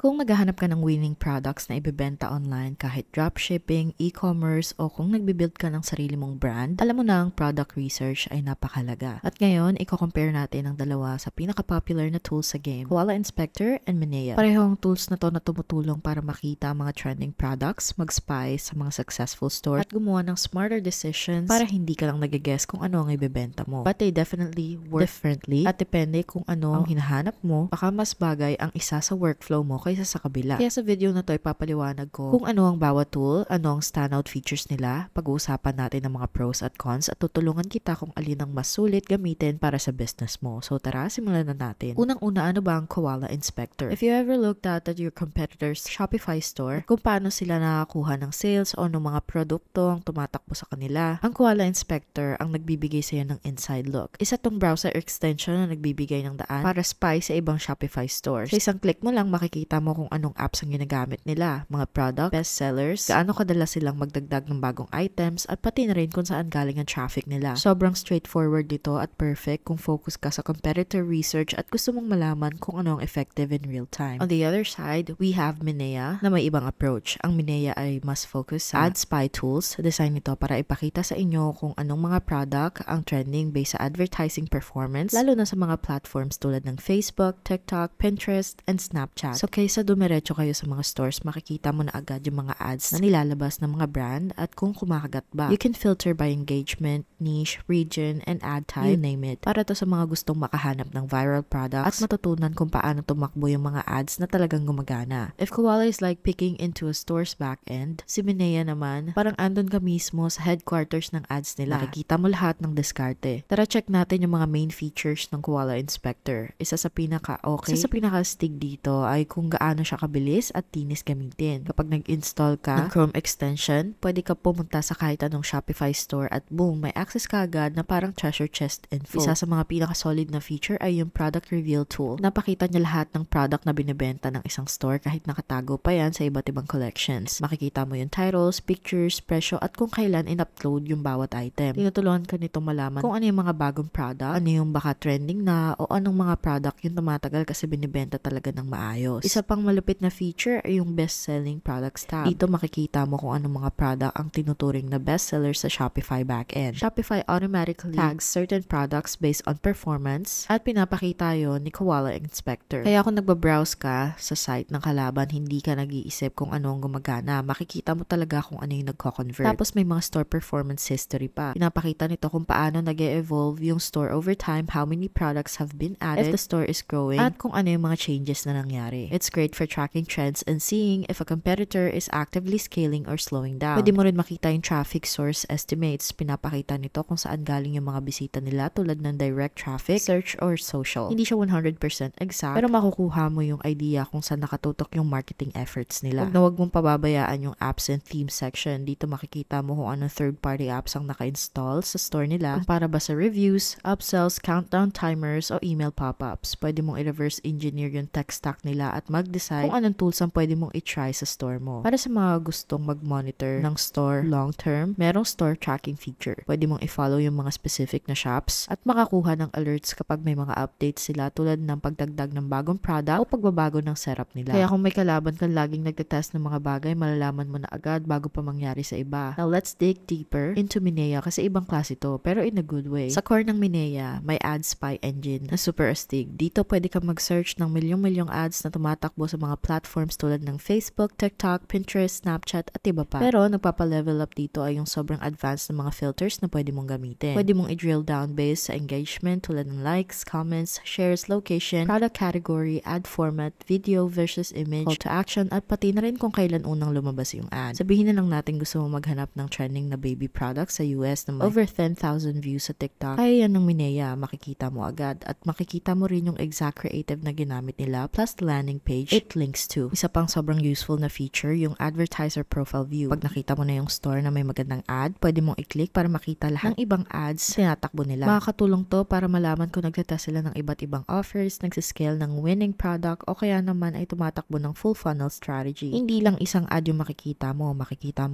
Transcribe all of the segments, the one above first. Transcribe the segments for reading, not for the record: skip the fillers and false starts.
Kung naghahanap ka ng winning products na ibebenta online kahit dropshipping, e-commerce o kung nagbibuild ka ng sarili mong brand, alam mo na ang product research ay napakalaga. At ngayon, i-compare natin ang dalawa sa pinaka-popular na tools sa game, Koala Inspector and Minea. Parehong tools na to na tumutulong para makita ang mga trending products, mag-spy sa mga successful stores, at gumawa ng smarter decisions para hindi ka lang nag-guess kung ano ang ibebenta mo. But they definitely work differently at depende kung ano ang hinahanap mo, baka mas bagay ang isa sa workflow mo kaysa sa kabila. Kaya sa video na to ipapaliwanag ko kung ano ang bawat tool, ano ang standout features nila, pag-uusapan natin ang mga pros at cons at tutulungan kita kung alin ang mas sulit gamitin para sa business mo. So tara, simulan na natin. Unang-una, ano ba ang Koala Inspector? If you ever looked at your competitor's Shopify store, kung paano sila nakakuha ng sales o ng mga produkto ang tumatakbo sa kanila, ang Koala Inspector ang nagbibigay sa iyo ng inside look. Isa tong browser extension na nagbibigay ng daan para spy sa ibang Shopify stores. Sa isang click mo lang makikita mo kung anong apps ang ginagamit nila, mga product, bestsellers, gaano kadalas silang magdagdag ng bagong items, at pati na rin kung saan galing ang traffic nila. Sobrang straightforward dito at perfect kung focus ka sa competitor research at gusto mong malaman kung ano ang effective in real time. On the other side, we have Minea na may ibang approach. Ang Minea ay mas focus sa ad spy tools. Design nito para ipakita sa inyo kung anong mga product ang trending based sa advertising performance, lalo na sa mga platforms tulad ng Facebook, TikTok, Pinterest, and Snapchat. So kaysa dumiretso kayo sa mga stores, makikita mo na agad yung mga ads na nilalabas ng mga brand at kung kumakagat ba. You can filter by engagement, niche, region, and ad type, you name it. Para to sa mga gustong makahanap ng viral products at matutunan kung paano tumakbo yung mga ads na talagang gumagana. If Koala is like picking into a store's back end, si Minea naman, parang andun ka mismo sa headquarters ng ads nila. Makikita mo lahat ng diskarte. Tara, check natin yung mga main features ng Koala Inspector. Isa sa pinaka-stig dito ay kung gaano siya kabilis at tinis gamitin. Kapag nag-install ka ng Chrome extension, pwede ka pumunta sa kahit anong Shopify store at boom, may access ka agad na parang treasure chest info. Isa sa mga pinaka-solid na feature ay yung product reveal tool. Napakita niya lahat ng product na binibenta ng isang store kahit nakatago pa yan sa iba't ibang collections. Makikita mo yung titles, pictures, presyo, at kung kailan in-upload yung bawat item. Tinutulungan ka nito malaman kung ano yung mga bagong product, ano yung baka trending na, o anong mga product yung tumatagal kasi binibenta talaga ng maayos. Isa pang malupit na feature ay yung best-selling products tab. Dito makikita mo kung anong mga product ang tinuturing na bestseller sa Shopify backend. Shopify automatically tags certain products based on performance at pinapakita yon ni Koala Inspector. Kaya kung nagbabrowse ka sa site ng kalaban, hindi ka nag-iisip kung ano ang gumagana. Makikita mo talaga kung ano yung nagko-convert. Tapos may mga store performance history pa. Pinapakita nito kung paano nag-e-evolve yung store over time, how many products have been added, if the store is growing, at kung ano yung mga changes na nangyari. It's great for tracking trends and seeing if a competitor is actively scaling or slowing down. Pwede mo rin makita yung traffic source estimates. Pinapakita nito kung saan galing yung mga bisita nila tulad ng direct traffic, search, or social. Hindi siya 100% exact, pero makukuha mo yung idea kung saan nakatutok yung marketing efforts nila. Huwag mong pababayaan yung apps and theme section. Dito makikita mo kung anong third-party apps ang naka-install sa store nila, kung para ba sa reviews, upsells, countdown timers, o email pop-ups. Pwede mong i-reverse engineer yung tech stack nila at mag-decide kung anong tools ang pwede mong i-try sa store mo. Para sa mga gustong mag-monitor ng store long-term, merong store tracking feature. Pwede mong i-follow yung mga specific na shops at makakuha ng alerts kapag may mga updates sila tulad ng pagdagdag ng bagong product o pagbabago ng setup nila. Kaya kung may kalaban kang laging nagtetest ng mga bagay, malalaman mo na agad bago pa mangyari sa iba. Now let's dig deeper into Minea kasi ibang klase to, pero in a good way. Sa core ng Minea, may ad spy engine na super astig. Dito pwede ka mag-search ng milyong-milyong ads na tumatakbo sa mga platforms tulad ng Facebook, TikTok, Pinterest, Snapchat, at iba pa. Pero nagpapa-level up dito ay yung sobrang advanced na mga filters na pwede mong gamitin. Pwede mong i-drill down based sa engagement tulad ng likes, comments, shares, location, product category, ad format, video versus image, call to action, at pati na rin kung kailan unang lumabas yung ad. Sabihin na lang natin gusto mo maghanap ng trending na baby products sa US na may over 10,000 views sa TikTok. Kaya yan ng Minea, makikita mo agad at makikita mo rin yung exact creative na ginamit nila plus the landing page it links to. Isa pang sobrang useful na feature yung advertiser profile view. Pag nakita mo na yung store na may magandang ad, pwede mong i-click para makita lahat ng ibang ads na tinatakbo nila. Makakatulong to para malaman kung nagtatest sila ng iba't ibang offers, nagsiscale ng winning product, o kaya naman ay tumatakbo ng full funnel strategy. Hindi lang isang ad yung makikita mo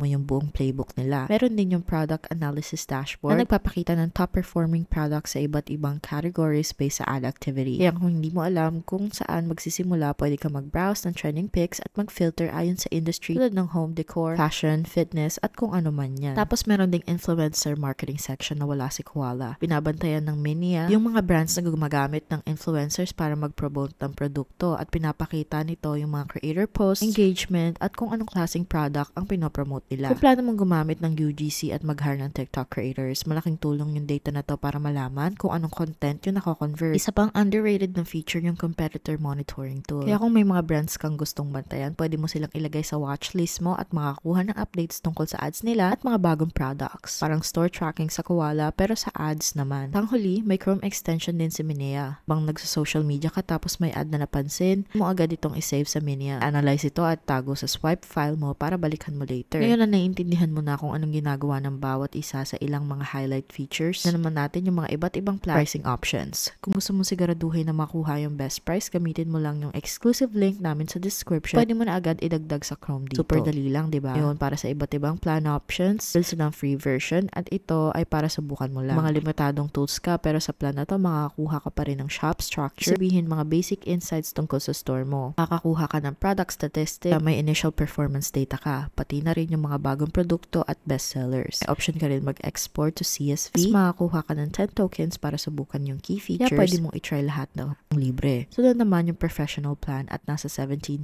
yung buong playbook nila. Meron din yung product analysis dashboard na nagpapakita ng top performing products sa iba't ibang categories based sa ad activity. Kaya kung hindi mo alam kung saan magsisimula, pwede ka mag-browse ng trending pics at mag-filter ayon sa industry tulad ng home decor, fashion, fitness at kung ano man yan. Tapos meron ding influencer marketing section na wala si Koala. Binabantayan ng Minia yung mga brands na gumagamit ng influencers para mag-promote ng produkto at pinapakita nito yung mga creator posts, engagement at kung anong klaseng product ang pinopromote nila. Kung plano mong gumamit ng UGC at mag-hire ng TikTok creators, malaking tulong yung data na to para malaman kung anong content yung nako-convert. Isa pang underrated na feature yung competitor monitoring tool. Kaya kung may mga brands kang gustong bantayan, pwede mo silang ilagay sa watchlist mo at makakuha ng updates tungkol sa ads nila at mga bagong products. Parang store tracking sa Koala pero sa ads naman. Panghuli, may Chrome extension din si Minea. Bang nagsa-social media ka tapos may ad na napansin, mo agad itong isave sa Minea. Analyze ito at tago sa swipe file mo para balikan mo later. Ngayon na naiintindihan mo na kung anong ginagawa ng bawat isa sa ilang mga highlight features, na naman natin yung mga iba't ibang pricing options. Kung gusto mo siguraduhin na makuha yung best price, gamitin mo lang yung exclusive link namin sa description. Pwede mo na agad idagdag sa Chrome dito. Super dali lang, diba? Yun, para sa iba't ibang plan options, also ng free version at ito ay para subukan mo lang. Mga limitadong tools ka pero sa plan na to, makakakuha ka pa rin ng shop structure. Sabihin mga basic insights tungkol sa store mo. Makakakuha ka ng product statistics, may initial performance data ka, pati na rin yung mga bagong produkto at bestsellers. May option ka rin mag-export to CSV. Mas makakuha ka ng 10 tokens para subukan yung key features. Kaya pwede mong i-try lahat ng libre. Sunod naman yung professional plan at nasa $17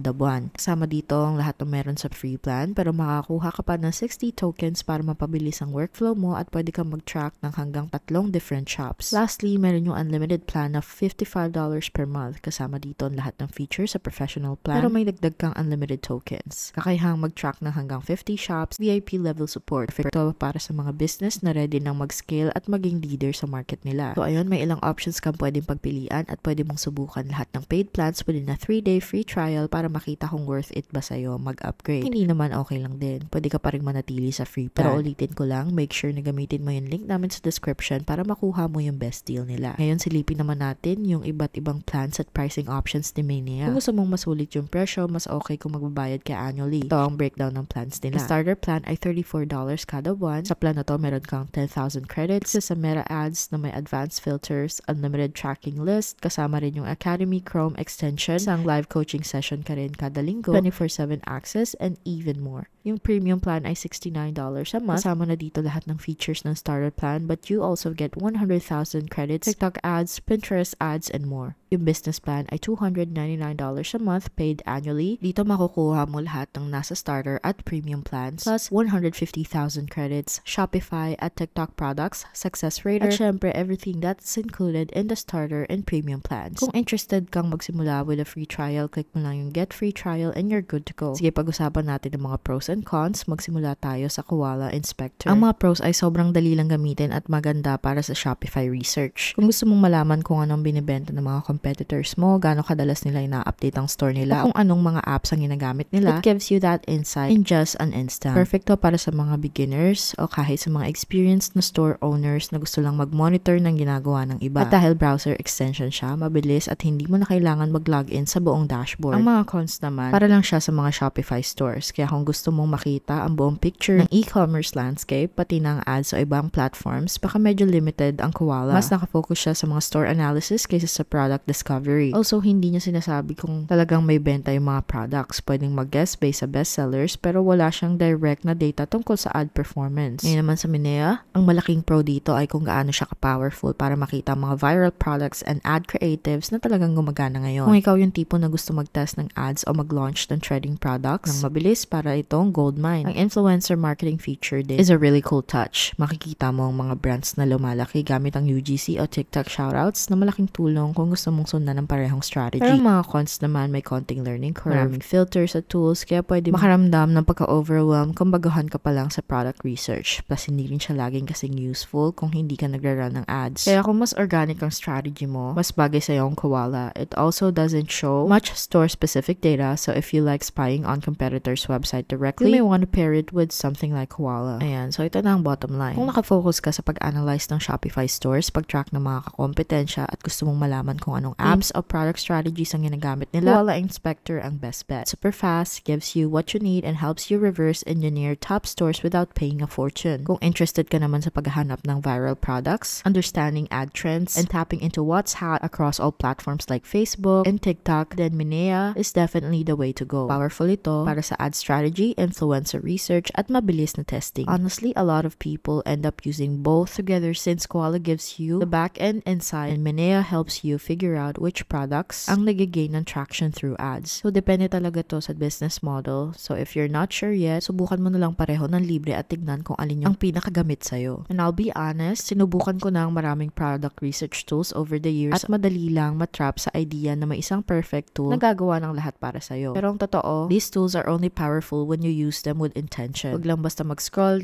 the buwan. Kasama dito ang lahat ng meron sa free plan pero makakuha ka pa ng 60 tokens para mapabilis ang workflow mo at pwede kang mag-track ng hanggang 3 different shops. Lastly, meron yung unlimited plan of $55 per month. Kasama dito ang lahat ng features sa professional plan pero may dagdag kang unlimited tokens. Kakayahang mag-track ng hanggang 50 shops, VIP level support. Ito para sa mga business na ready nang mag-scale at maging leader sa market nila. So ayun, may ilang options kang pwedeng pagpilian at pwede mong subukan lahat ng paid plans within a 3-day free trial para makita kung worth it ba sa'yo mag-upgrade. Hindi naman okay lang din. Pwede ka pa rin manatili sa free plan. Pero ulitin ko lang, make sure na gamitin mo yung link namin sa description para makuha mo yung best deal nila. Ngayon, silipin naman natin yung iba't ibang plans at pricing options ni Mania. Kung gusto mong masulit yung presyo, mas okay kung magbabayad ka annually. Ito ang breakdown ng plans nila. Ang starter plan ay $34 kada buwan. Sa plan na to, meron kang 10,000 credits sa Meta Ads na may advanced filters, unlimited tracking list, kasama rin yung Academy Chrome extension, isang live coaching session ka rin kada linggo, 24/7 access, and even more. Yung premium plan ay $69 a month. Kasama na dito lahat ng features ng starter plan, but you also get 100,000 credits, TikTok ads, Pinterest ads, and more. Yung business plan ay $299 a month paid annually. Dito makukuha mo lahat ng nasa starter at premium plans, plus 150,000 credits, Shopify at TikTok products, success rate, at syempre everything that's included in the starter and premium plans. Kung interested kang magsimula with a free trial, click mo lang yung get free trial and you're good to go. Sige, pag-usapan natin ng mga pros and cons. Magsimula tayo sa Koala Inspector. Ang mga pros ay sobrang dali lang gamitin at maganda para sa Shopify research. Kung gusto mong malaman kung anong binibenta ng mga competitors mo, gaano kadalas nila ina-update ang store nila, o kung anong mga apps ang ginagamit nila, it gives you that insight in just an instant. Perfect to para sa mga beginners o kahit sa mga experienced na store owners na gusto lang mag-monitor ng ginagawa ng iba. At dahil browser extension siya, mabilis at hindi mo na kailangan mag-login sa buong dashboard. Ang mga cons naman, para lang siya sa mga Shopify stores. Kaya kung gusto mong makita ang buong picture ng e-commerce landscape, pati ng ads o ibang platforms, baka medyo limited ang Koala. Mas nakafocus siya sa mga store analysis kaysa sa product discovery. Also, hindi niya sinasabi kung talagang may benta yung mga products. Pwedeng mag-guess based sa bestsellers pero wala siyang direct na data tungkol sa ad performance. Ngayon naman sa Minea, ang malaking pro dito ay kung gaano siya ka-powerful para makita mga viral products and ad creatives na talagang gumagana ngayon. Kung ikaw yung tipo na gusto mag-test ng ads o mag-launch ng trending products ng mabilis, para itong goldmine. Ang influencer marketing feature din is a really cool touch. Makikita mo ang mga brands na lumalaki gamit ang UGC o TikTok shoutouts na malaking tulong kung gusto mong sundan ng parehong strategy. Pero mga cons naman, may konting learning curve, maraming filters at tools, kaya pwede makaramdam ng pagka-overwhelm kung baguhan ka pa lang sa product research. Plus, hindi rin siya laging kasing useful kung hindi ka nagra-run ng ads. Kaya kung mas organic ang strategy mo, mas bagay sa'yo ang Koala. It also doesn't show much store-specific data, so if you like spying on competitors' website directly, you may want to pair it with something like Koala. Ayan, so ito na ang bottom line. Kung nakafocus ka sa pag-analyze ng Shopify stores, pag-track ng mga kakompetensya at gusto mong malaman kung ano anong apps o product strategies ang ginagamit nila. Koala Inspector ang best bet. Super fast, gives you what you need, and helps you reverse engineer top stores without paying a fortune. Kung interested ka naman sa paghahanap ng viral products, understanding ad trends, and tapping into what's hot across all platforms like Facebook and TikTok, then Minea is definitely the way to go. Powerful ito para sa ad strategy, influencer research, at mabilis na testing. Honestly, a lot of people end up using both together since Koala gives you the back-end insight and Minea helps you figure out which products ang nag-gain ng traction through ads. So, depende talaga to sa business model. So, if you're not sure yet, subukan mo na lang pareho ng libre at tignan kung alin yung pinakagamit sa'yo. And I'll be honest, sinubukan ko na ang maraming product research tools over the years at madali lang matrap sa idea na may isang perfect tool na gagawa ng lahat para sa'yo. Pero ang totoo, these tools are only powerful when you use them with intention. Huwag lang basta mag-scroll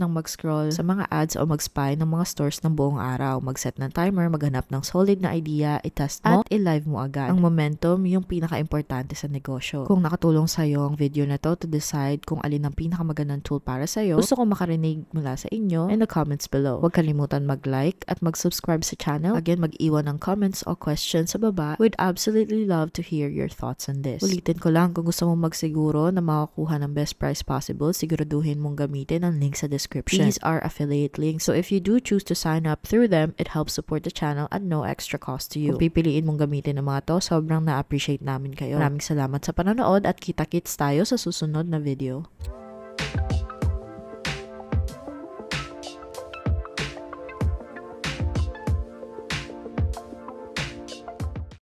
sa mga ads o mag-spy ng mga stores ng buong araw. Mag-set ng timer, maghanap ng solid na idea, i-test mo, at i-live mo agad. Ang momentum, yung pinaka-importante sa negosyo. Kung nakatulong sa'yo ang video na to decide kung alin ang pinakamagandang tool para sa'yo, gusto ko makarinig mula sa inyo in the comments below. Huwag kalimutan mag-like at mag-subscribe sa channel. Again, mag-iwan ng comments o questions sa baba. We'd absolutely love to hear your thoughts on this. Ulitin ko lang, kung gusto mong magsiguro na makakuha ng best price possible, siguraduhin mong gamitin ang link sa description. These are affiliate links, so if you do choose to sign up through them, it helps support the channel at no extra cost to you. Kung pipiliin mong gamitin ng mga to, sobrang na-appreciate namin kayo. Maraming salamat sa panonood at kita-kits tayo sa susunod na video.